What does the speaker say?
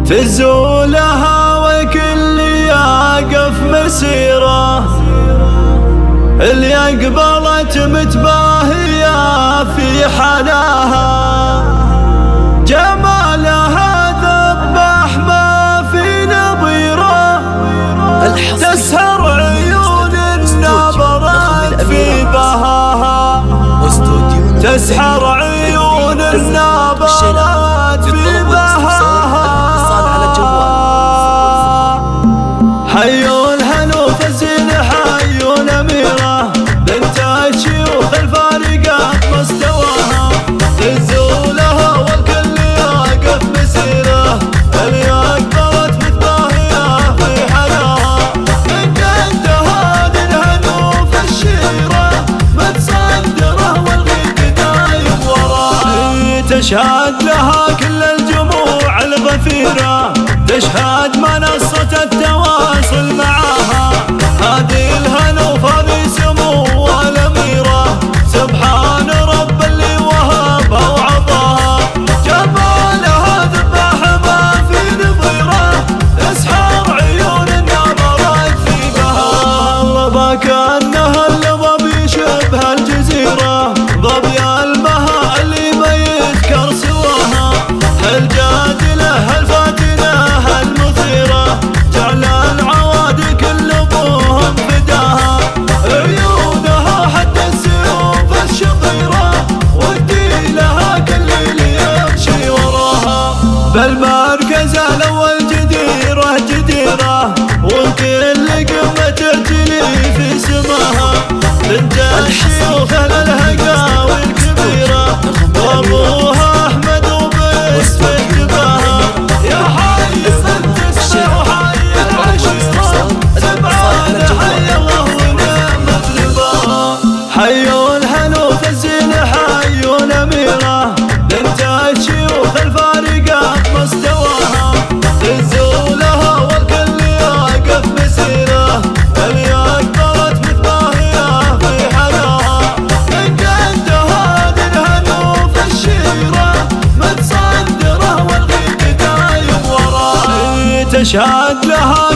تزولها والكل يقف مسيره، اللي أقبلت متباهية في حناها، جمالها ذبح ما في نظيره، تسهر عيون النبرات في بهاها، تسحر عيون النبرات في بهاها. حيوا الهنوف الزين حيوا الأميرة، بنت الشيوخ الفارقات مستواها، تزولها والكل يقف مسيره، اللي أقبلت متباهية في حناها، من جدها للهنوف الشيرة متصدرة والغيب دايم وراها، تشهد لها كل الجموع الغفيرة، تشهد منصة التواصل معاها، هذه الهنوف هذه سمو الأميرة، سبحان رب اللي وهبها وعطاها، جمالها ذبح ما في نظيره، تسحر عيون النبرات في بهاها. الله كأنها الظبي يشبه الجزيرة، ظبي المها اللي ما يذكر سواها، الجادلة الفاتنة المثيرة، جعل العوادي كل ابوهم فداها، عيونها حتى السيوف الشطيرة، ودي لها كل اللي يمشي وراها، بالمركز الاول جديرة جديرة، وكل قمة تعتلي في سماها، بنت الشيوخ الهقاوي الكبيرة، وابوها احمد وباسم اتباها، يا حي انت اسمع وحي العشيرة، سبعان حي الله ونعمة رباها. حيوا الهنوف الزين حيوا الأميرة، بنت الشيوخ الفارقات مستواها، تزولها والكل يقف مسيره، اللي أقبلت متباهية في حناها، من جدها للهنوف الشيرة متصدرة والغيب دايم وراها، تشهد لها